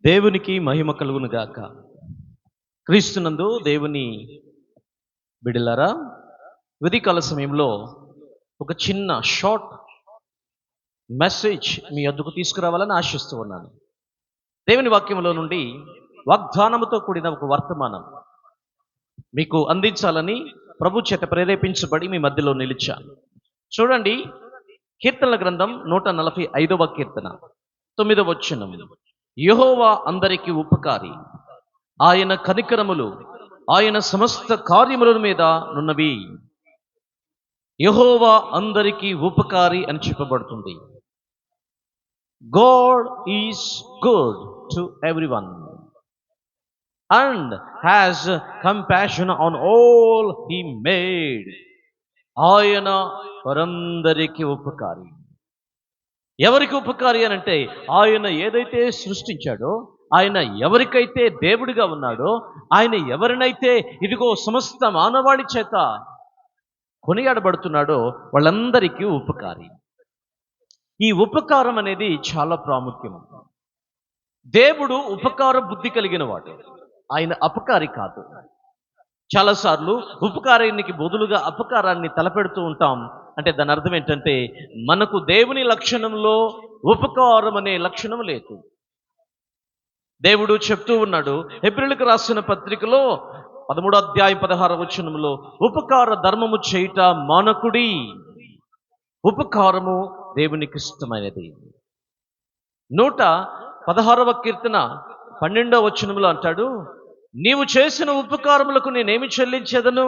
దేవునికి మహిమ కలుగును గాక. క్రీస్తునందు దేవుని బిడ్డలారా, ఉదయకాల సమయంలో ఒక చిన్న షార్ట్ మెసేజ్ మీ వద్దకు తీసుకురావాలని ఆశిస్తూ ఉన్నాను. దేవుని వాక్యంలో నుండి వాగ్దానముతో కూడిన ఒక వర్తమానం మీకు అందించాలని ప్రభు చేత ప్రేరేపించబడి మీ మధ్యలో నిలిచాను. చూడండి, కీర్తనల గ్రంథం 145వ కీర్తన 9వ వచనం. యెహోవా అందరికి ఉపకారి, ఆయన కనికరములు ఆయన సమస్త కార్యముల మీద నున్నవి. యెహోవా అందరికి ఉపకారి అని చెప్పబడుతుంది. God is good to everyone and has compassion on all he made. ఆయన వారందరికీ ఉపకారి. ఎవరికి ఉపకారి అని అంటే, ఆయన ఏదైతే సృష్టించాడో, ఆయన ఎవరికైతే దేవుడిగా ఉన్నాడో, ఆయన ఎవరినైతే ఇదిగో సమస్త మానవాళి చేత కొనియాడబడుతున్నాడో వాళ్ళందరికీ ఉపకారి. ఈ ఉపకారం అనేది చాలా ప్రాముఖ్యం. దేవుడు ఉపకార బుద్ధి కలిగిన వాడు, ఆయన అపకారి కాదు. చాలాసార్లు ఉపకారానికి బదులుగా అపకారాన్ని తలపెడుతూ ఉంటాం. అంటే దాని అర్థం ఏంటంటే, మనకు దేవుని లక్షణంలో ఉపకారం అనే లక్షణం లేదు. దేవుడు చెప్తూ ఉన్నాడు, హెబ్రీయులకు రాసిన పత్రికలో 13వ అధ్యాయం 16వ వచనంలో, ఉపకార ధర్మము చేయుట మానకుడి. ఉపకారము దేవునికి ఇష్టమైనది. 116వ కీర్తన 12వ వచనంలో అంటాడు, నీవు చేసిన ఉపకారములకు నేనేమి చెల్లించేదను.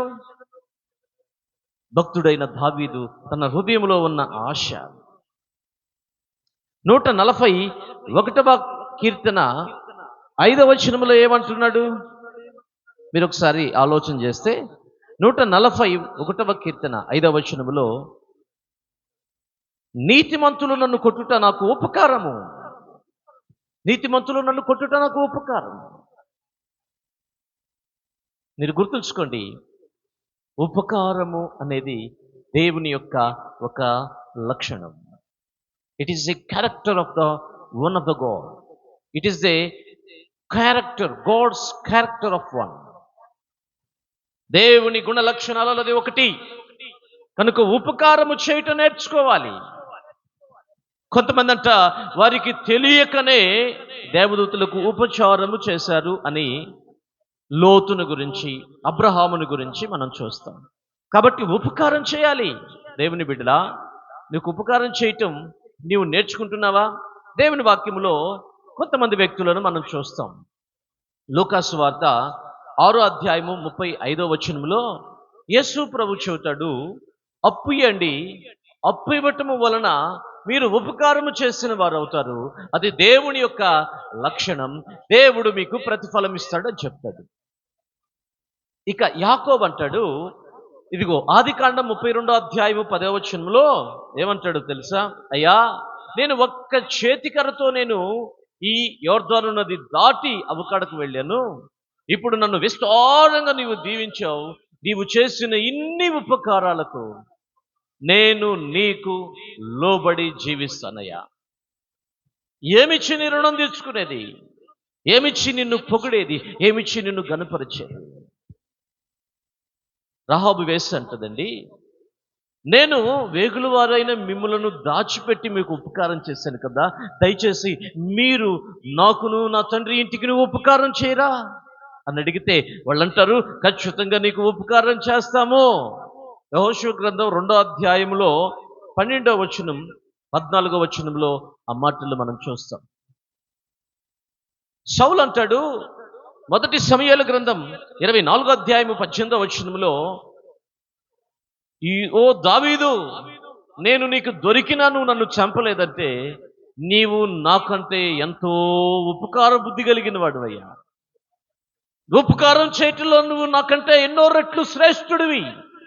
భక్తుడైన దావీదు తన హృదయంలో ఉన్న ఆశ. 141వ కీర్తన 5వ వచనంలో ఏమంటున్నాడు? మీరు ఒకసారి ఆలోచన చేస్తే 141వ కీర్తన 5వ వచనంలో, నీతిమంతులు నన్ను కొట్టుట నాకు ఉపకారము. నీతిమంతులు నన్ను కొట్టుట నాకు ఉపకారం. మీరు గుర్తుంచుకోండి, ఉపకారము అనేది దేవుని యొక్క ఒక లక్షణం. It is a character of the one of the god. It is a character, god's character of one. దేవుని గుణ లక్షణాలలో అది ఒకటి. కనుక ఉపకారము చేయటం నేర్చుకోవాలి. కొంతమంది అంట, వారికి తెలియకనే దేవదూతలకు ఉపచారము చేశారు అని లోతును గురించి, అబ్రహాముని గురించి మనం చూస్తాం. కాబట్టి ఉపకారం చేయాలి. దేవుని బిడ్డలా, నీకు ఉపకారం చేయటం నీవు నేర్చుకుంటున్నావా? దేవుని వాక్యములో కొంతమంది వ్యక్తులను మనం చూస్తాం. లూకాసు వార్త 6వ అధ్యాయము 35వ వచనంలో యేసు ప్రభు చెబుతాడు, అప్పు ఇయ్యండి, అప్పు ఇవ్వటము వలన మీరు ఉపకారము చేసిన వారు అవుతారు. అది దేవుని యొక్క లక్షణం. దేవుడు మీకు ప్రతిఫలం ఇస్తాడు అని చెప్తాడు. ఇక యాకోబు అంటాడు, ఇదిగో ఆదికాండం 32వ అధ్యాయము 10వ వచనంలో ఏమంటాడు తెలుసా? అయ్యా, నేను ఒక్క చేతికరతో నేను ఈ యొర్దాను నది దాటి అవకాడకు వెళ్ళాను. ఇప్పుడు నన్ను విస్తారంగా నీవు దీవించావు. నీవు చేసిన ఇన్ని ఉపకారాలకు నేను నీకు లోబడి జీవిస్తానయ్యా. ఏమిచ్చి నీ రుణం తీర్చుకునేది? ఏమిచ్చి నిన్ను పొగిడేది? ఏమిచ్చి నిన్ను గనుపరిచేది? రహాబు వేసి అంటదండి, నేను వేగుల వారైన మిమ్ములను దాచిపెట్టి మీకు ఉపకారం చేశాను కదా, దయచేసి మీరు నాకును నా తండ్రి ఇంటికి ఉపకారం చేయరా అని అడిగితే వాళ్ళంటారు, ఖచ్చితంగా నీకు ఉపకారం చేస్తాము. యెహోషువ గ్రంథం 2వ అధ్యాయంలో 12వ వచనం 14వ వచనంలో ఆ మాటలు మనం చూస్తాం. సౌలు అంటాడు, మొదటి సమూయేలు గ్రంథం 24వ అధ్యాయము 18వ వచనంలో, ఓ దావీదు, నేను నీకు దొరికినా నువ్వు నన్ను చంపలేదంటే నీవు నాకంటే ఎంతో ఉపకార బుద్ధి కలిగిన వాడివయ్యా. ఉపకారం చేయటంలో నువ్వు నాకంటే ఎన్నో రెట్లు శ్రేష్ఠుడివి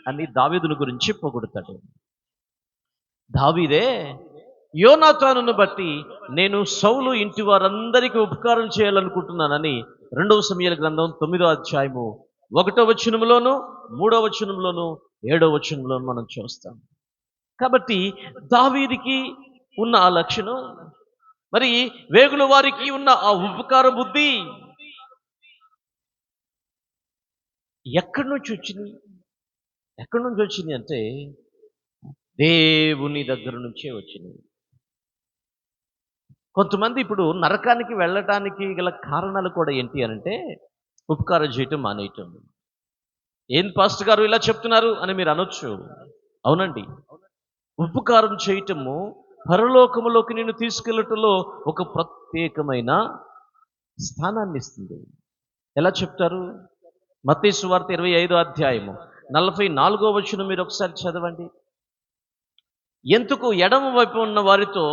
అని దావీదుని గురించి పొగుడుతాడు. దావీదే యోనాతానును బట్టి నేను సౌలు ఇంటి వారందరికీ ఉపకారం చేయాలనుకుంటున్నానని 2వ సమూయేలు గ్రంథం 9వ అధ్యాయము 1వ వచనంలోను 3వ వచనంలోను 7వ వచనంలోను మనం చూస్తాం. కాబట్టి దావీదుకి ఉన్న ఆ లక్షణం, మరి వేగుల వారికి ఉన్న ఆ ఉపకార బుద్ధి ఎక్కడి నుంచి వచ్చింది? ఎక్కడి నుంచి వచ్చింది అంటే దేవుని దగ్గర నుంచే వచ్చింది. కొంతమంది ఇప్పుడు నరకానికి వెళ్ళటానికి గల కారణాలు కూడా ఏంటి అనంటే ఉపకారం చేయటం మానేయటం. ఏం పాస్టర్ గారు ఇలా చెప్తున్నారు అని మీరు అనొచ్చు. అవునండి. ఉపకారం చేయటము పరలోకములోకి నిన్ను తీసుకెళ్ళటంలో ఒక ప్రత్యేకమైన స్థానాన్ని ఇస్తుంది. ఎలా చెప్తారు? మత్తయి సువార్త 25వ అధ్యాయము 44వ వచనం మీరు ఒకసారి చదవండి. ఎందుకు ఎడమ వైపు ఉన్న వారితో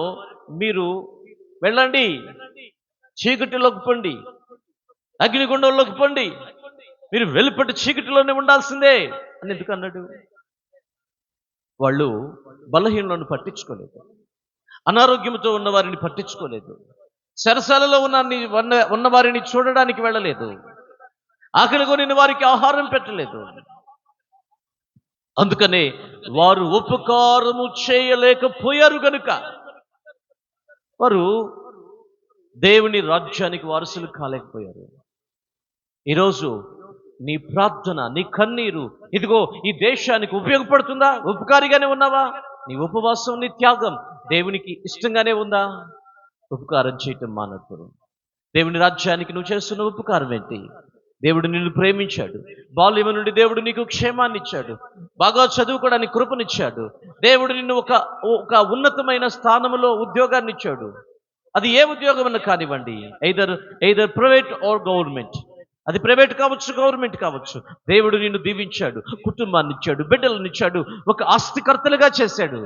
మీరు వెళ్ళండి, చీకటిలోకి పొండి, అగ్నిగుండంలోకి పొండి, మీరు వెలుపటి చీకటిలోనే ఉండాల్సిందే అని ఎందుకు అన్నాడు? వాళ్ళు బలహీనలను పట్టించుకోలేదు, అనారోగ్యంతో ఉన్న వారిని పట్టించుకోలేదు, సరసాలలో ఉన్న వారిని చూడడానికి వెళ్ళలేదు, ఆకలి కొనిన వారికి ఆహారం పెట్టలేదు. అందుకనే వారు ఉపకారము చేయలేకపోయారు గనుక వారు దేవుని రాజ్యానికి వారసులు కాలేకపోయారు. ఈరోజు నీ ప్రార్థన, నీ కన్నీరు ఇదిగో ఈ దేశానికి ఉపయోగపడుతుందా? ఉపకారిగానే ఉన్నావా? నీ ఉపవాసం, నీ త్యాగం దేవునికి ఇష్టంగానే ఉందా? ఉపకారం చేయటం మానప్పుడు దేవుని రాజ్యానికి నువ్వు చేస్తున్న ఉపకారం ఏంటి? దేవుడు నిన్ను ప్రేమించాడు, బాల్యము నుండి దేవుడు నీకు క్షేమాన్ని ఇచ్చాడు, బాగా చదువుకోవడానికి కృపనిచ్చాడు, దేవుడు నిన్ను ఒక ఉన్నతమైన స్థానంలో ఉద్యోగాన్ని ఇచ్చాడు. అది ఏ ఉద్యోగం అన్నా కానివ్వండి, ఎయిదర్ ప్రైవేట్ ఆర్ గవర్నమెంట్. అది ప్రైవేట్ కావచ్చు, గవర్నమెంట్ కావచ్చు. దేవుడు నిన్ను దీవించాడు, కుటుంబాన్ని ఇచ్చాడు, బిడ్డలను ఇచ్చాడు, ఒక ఆస్తికర్తలుగా చేశాడు.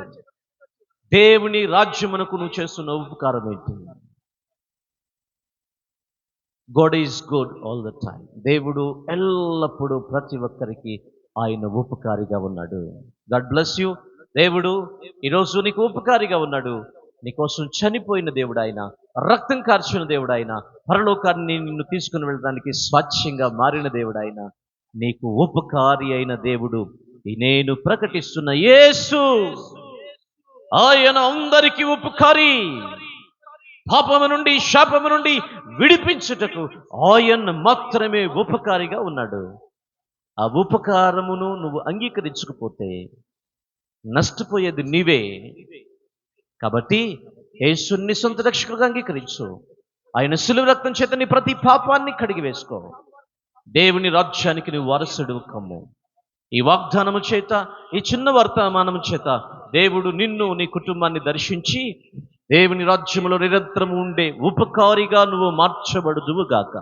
దేవుని రాజ్యమునకు నువ్వు చేస్తున్న ఉపకారం ఏంటి? God is good all the time. దేవుడు ఎల్లప్పుడూ ప్రతి ఒక్కరికి ఆయన ఉపకారిగా ఉన్నాడు. God bless you. దేవుడు ఈరోజు నీకు ఉపకారిగా ఉన్నాడు. నీకోసం చనిపోయిన దేవుడు ఆయన, రక్తం కార్చిన దేవుడు ఆయన, పరలోకాన్ని నిన్ను తీసుకుని వెళ్ళడానికి స్వచ్ఛంగా మారిన దేవుడు ఆయన, నీకు ఉపకారి అయిన దేవుడు నేను ప్రకటిస్తున్న యేసు. ఆయన అందరికీ ఉపకారి. పాపము నుండి, శాపము నుండి విడిపించుటకు ఆయన మాత్రమే ఉపకారిగా ఉన్నాడు. ఆ ఉపకారమును నువ్వు అంగీకరించకపోతే నష్టపోయేది నీవే. కాబట్టి యేసుని సొంత రక్షకులుగా అంగీకరించు. ఆయన శిలువ రక్తం చేత నీ ప్రతి పాపాన్ని కడిగి వేసుకో. దేవుని రాజ్యానికి నువ్వు వారసుడు కమ్ము. ఈ వాగ్దానము చేత, ఈ చిన్న వర్తమానము చేత దేవుడు నిన్ను, నీ కుటుంబాన్ని దర్శించి దేవుని రాజ్యములో నిరంతరం ఉండే ఉపకారిగా నువ్వు మార్చబడుదువు గాక.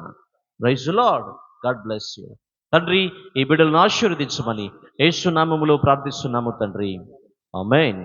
Praise the lord. God bless you. తండ్రి, ఈ బిడ్డలను ఆశీర్వదించమని యేసు నామములో ప్రార్థిస్తున్నాము తండ్రి. ఆమేన్.